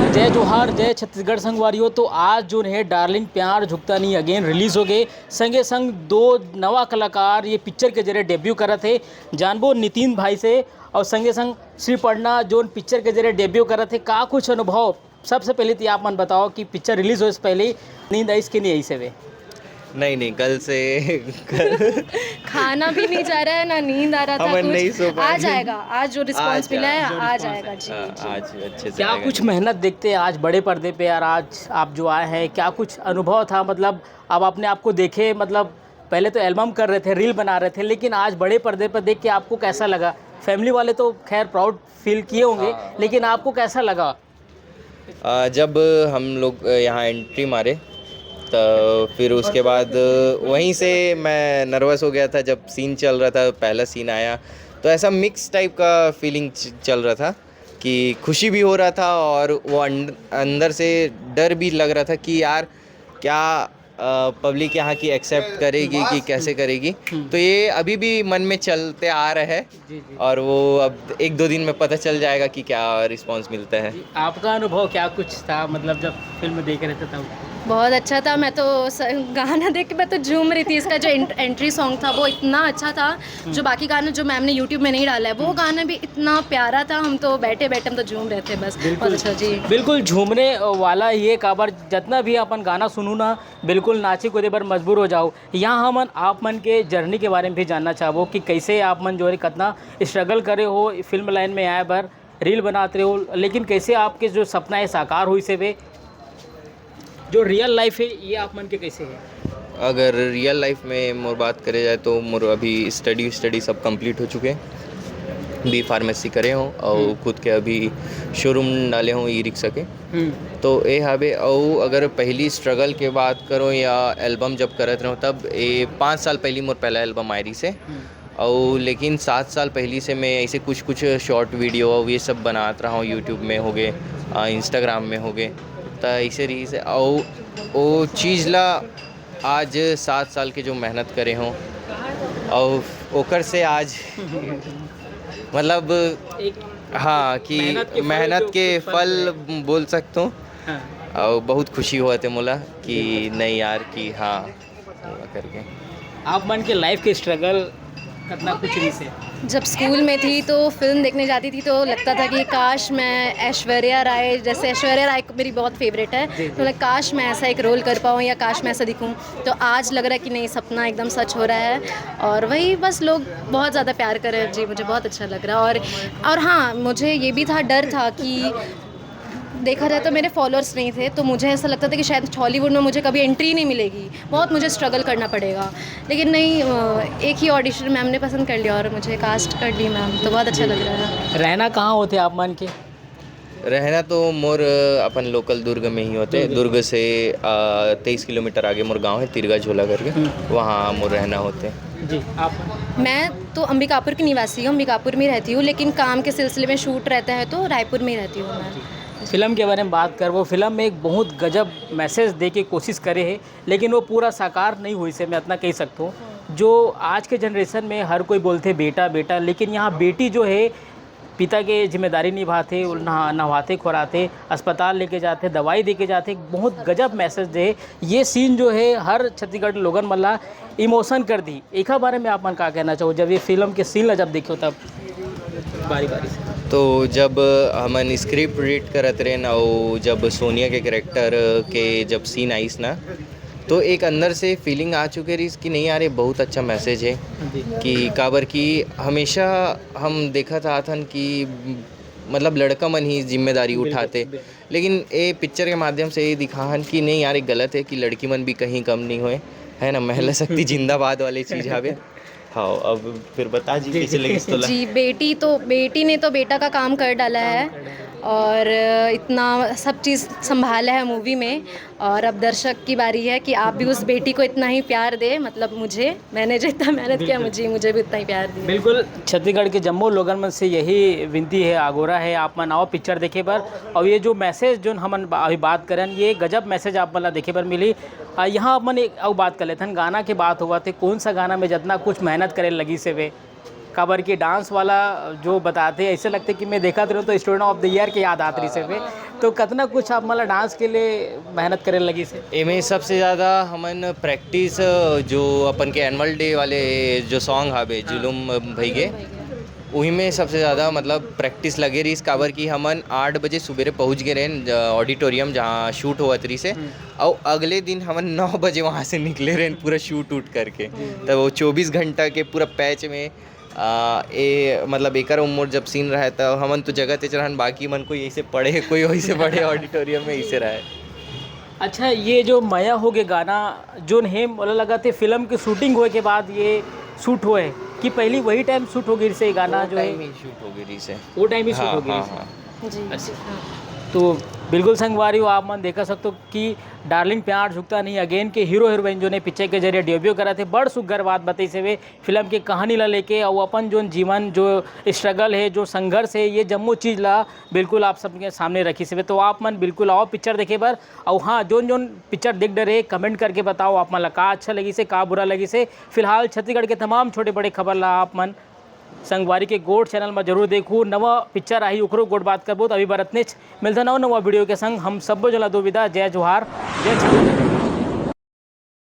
जय जोहार जय छत्तीसगढ़ संगवारियों। तो आज जो है डार्लिंग प्यार झुकता नहीं अगेन रिलीज़ हो गए। संगे संग दो नवा कलाकार ये पिक्चर के जरिए डेब्यू करा थे। जानबो नितिन भाई से और संगे संग श्री पढ़ना जो पिक्चर के जरिए डेब्यू करा थे। का कुछ अनुभव सबसे पहले तो आप मन बताओ कि पिक्चर रिलीज़ हो इससे पहले नींद आई कि नहीं आई से वे? नहीं कल से खाना भी नहीं जा रहा है ना नींद आ रहा था अमन नहीं सो कुछ। पाए। आ जाएगा, आज जो रिस्पांस मिला है आ जाएगा जी। आज अच्छे से क्या आएगा। कुछ मेहनत देखते हैं आज बड़े पर्दे पे यार, आज आप जो आए हैं क्या कुछ अनुभव था? मतलब आप अपने आप को देखे, मतलब पहले तो एल्बम कर रहे थे, रील बना रहे थे, लेकिन आज बड़े पर्दे पर देख के आपको कैसा लगा? फैमिली वाले तो खैर प्राउड फील किए होंगे, लेकिन आपको कैसा लगा? जब हम लोग यहाँ एंट्री मारे तो फिर उसके बाद वहीं से मैं नर्वस हो गया था। जब सीन चल रहा था, पहला सीन आया तो ऐसा मिक्स टाइप का फीलिंग चल रहा था कि खुशी भी हो रहा था और वो अंदर से डर भी लग रहा था कि यार क्या पब्लिक यहाँ की एक्सेप्ट करेगी कि कैसे करेगी। तो ये अभी भी मन में चलते आ रहा है और वो अब एक दो दिन में पता चल जाएगा कि क्या रिस्पांस मिलता है। आपका अनुभव क्या कुछ था, मतलब जब फिल्म देख रहे थे तब? बहुत अच्छा था। मैं तो गाना देख के मैं तो झूम रही थी। इसका जो एंट्री सॉन्ग था वो इतना अच्छा था। जो बाकी गाना जो मैम ने यूट्यूब में नहीं डाला है वो गाना भी इतना प्यारा था। हम तो बैठे बैठे हम तो झूम रहे थे बस। बहुत अच्छा जी, बिल्कुल झूमने वाला ये काबर जितना भी अपन गाना सुनू ना बिल्कुल नाचे कूदे पर मजबूर हो जाओ। यहाँ हम आप मन के जर्नी के बारे में भी जानना चाहो कि कैसे आप मन जो है कितना स्ट्रगल करे हो फिल्म लाइन में आए बार रील बनाते हो, लेकिन कैसे आपके जो सपना है साकार हुई से वे जो रियल लाइफ है ये आप मन के कैसे है? अगर रियल लाइफ में मोर बात करे जाए तो मोर अभी स्टडी सब कंप्लीट हो चुके हैं। बी फार्मेसी करे हों और खुद के अभी शोरूम डाले हों ई रिक्शा के। तो ये हवे और अगर पहली स्ट्रगल के बात करो या एल्बम जब करत रहो तब ये 5 साल पहली मोर पहला एल्बम आयरी से और लेकिन 7 साल पहली से मैं ऐसे कुछ शॉर्ट वीडियो ये सब बनाता रहा हूँ। यूट्यूब में हो गए, इंस्टाग्राम में हो गए, तो ऐसे रही से और वो चीज़ ला आज 7 साल के जो मेहनत करे हों और ओकर से आज मतलब हाँ कि मेहनत के फल बोल सकता हूँ। और बहुत खुशी हुआ थे मोला कि नहीं यार कि हाँ करके। आप मन के लाइफ के स्ट्रगल कितना कुछ नहीं से? जब स्कूल में थी तो फिल्म देखने जाती थी तो लगता था कि काश मैं ऐश्वर्या राय जैसे, ऐश्वर्या राय मेरी बहुत फेवरेट है, तो मतलब काश मैं ऐसा एक रोल कर पाऊँ या काश मैं ऐसा दिखूँ। तो आज लग रहा है कि नहीं, सपना एकदम सच हो रहा है और वही बस लोग बहुत ज़्यादा प्यार कर रहे हैं जी। मुझे बहुत अच्छा लग रहा है और हाँ, मुझे ये भी था, डर था कि देखा जाए तो मेरे फॉलोअर्स नहीं थे तो मुझे ऐसा लगता था कि शायद हॉलीवुड में मुझे कभी एंट्री नहीं मिलेगी, बहुत मुझे स्ट्रगल करना पड़ेगा। लेकिन नहीं, एक ही ऑडिशन मैम ने पसंद कर लिया और मुझे कास्ट कर ली मैम, तो बहुत अच्छा लग रहा है। रहना कहाँ होते आप मन के? रहना तो मोर अपन लोकल दुर्ग में ही होते। दुर्ग से 23 किलोमीटर आगे मोर गांव है तिरगा झोला करके, वहाँ मोर रहना होते जी। आप? मैं तो अंबिकापुर की निवासी हूँ, अंबिकापुर में रहती हूँ, लेकिन काम के सिलसिले में शूट रहता है तो रायपुर में ही रहती हूँ मैं। फिल्म के बारे में बात कर, वो फिल्म में एक बहुत गजब मैसेज दे के कोशिश करे है, लेकिन वो पूरा साकार नहीं हुई से मैं इतना कह सकता हूँ। जो आज के जनरेशन में हर कोई बोलते बेटा बेटा, लेकिन यहाँ बेटी जो है पिता के जिम्मेदारी निभाते, नहवाते खुराते, अस्पताल लेके जाते, दवाई दे के जाते, बहुत गजब मैसेज दे। ये सीन जो है हर छत्तीसगढ़ लोगन मल्ला इमोशन कर दी। एक बारे में आप मन का कहना चाहो जब ये फिल्म के सीन जब देखो तब बारी बारी से? तो जब हमन स्क्रिप्ट रीड करत रहे ना, जब सोनिया के कैरेक्टर के जब सीन आईस ना, तो एक अंदर से फीलिंग आ चुके रही कि नहीं यार ये बहुत अच्छा मैसेज है कि काबर की हमेशा हम देखा था थन कि मतलब लड़का मन ही जिम्मेदारी उठाते, लेकिन ये पिक्चर के माध्यम से ये दिखाहन कि नहीं यार ये गलत है कि लड़की मन भी कहीं कम नहीं होए, है ना। महिला शक्ति जिंदाबाद वाली चीज़ हवे। हाँ, अब फिर बता जी कैसे लगी तो जी। बेटी ने तो बेटा का काम कर डाला है और इतना सब चीज़ संभाला है मूवी में, और अब दर्शक की बारी है कि आप भी उस बेटी को इतना ही प्यार दे। मतलब मैंने जितना मेहनत किया मुझे भी उतना ही प्यार दिया। बिल्कुल, छत्तीसगढ़ के जम्मू लोगन में से यही विनती है, आगोरा है, आप मन आओ पिक्चर देखे पर। और ये जो मैसेज जो हम अभी बात करें, ये गजब मैसेज आप मतलब देखे पर मिली। यहाँ अपन एक और बात कर लेते हैं, गाना के बात हुआ थे, कौन सा गाना में जितना कुछ मेहनत करे लगी से वे काबर के डांस वाला जो बताते हैं, ऐसे लगते कि मैं देखा रहा तो स्टूडेंट ऑफ द ईयर के याद आती रही से। तो कितना कुछ आप मतलब डांस के लिए मेहनत करे लगी से? एमे सबसे ज़्यादा हमन प्रैक्टिस जो अपन के एनुअल डे वाले जो सॉन्ग हावे जुलुम भईगे वही में सबसे ज़्यादा मतलब प्रैक्टिस लगे रही। काबर की हमन 8 बजे सुबेरे पहुँच गए रहे ऑडिटोरियम जहाँ शूट हुआ तरी से, और अगले दिन हमन 9 बजे वहाँ से निकले रहे पूरा शूट उट करके। तब वो 24 घंटा के पूरा पैच में मतलब एकर उम्र जब सीन रहा तो हमन तो जगह ते चढ़न, बाकी मन कोई ऐसे पढ़े कोई वैसे पढ़े ऑडिटोरियम में ऐसे रहे। अच्छा, ये जो माया हो गए गाना जोन है बोला लगा थे फिल्म की शूटिंग होए के बाद ये शूट हुए कि पहली वही टाइम शूट हो गई से गाना जो है? शूट हो गई से वो टाइम ही शूट हो गई। जी अच्छा। हाँ। तो बिल्कुल संगवारी हो आप मन देखा सकते हो कि डार्लिंग प्यार झुकता नहीं अगेन के हीरो हीरोइन जो ने पिक्चर के जरिए डेब्यू करा थे, बड़ सुग्घर बात बताई से वे फिल्म की कहानी ला लेके और अपन जो जीवन जो स्ट्रगल है जो संघर्ष है ये जम्मू चीज़ ला बिल्कुल आप सबके सामने रखी से। तो आप मन बिल्कुल आओ पिक्चर देखे बर। और हाँ, जोन पिक्चर देख डरे कमेंट करके बताओ आप मन ला का अच्छा लगी से का बुरा लगी से। फिलहाल छत्तीसगढ़ के तमाम छोटे बड़े खबर ला आप मन संगवारी के गोड चैनल में जरूर देखूँ। नवा पिक्चर आई उखरो गोड बात करबो तो अभी बरतनेच मिलता नवा वीडियो के संग हम सब जला दो विदा। जय जोहार, जय छत्तीसगढ़।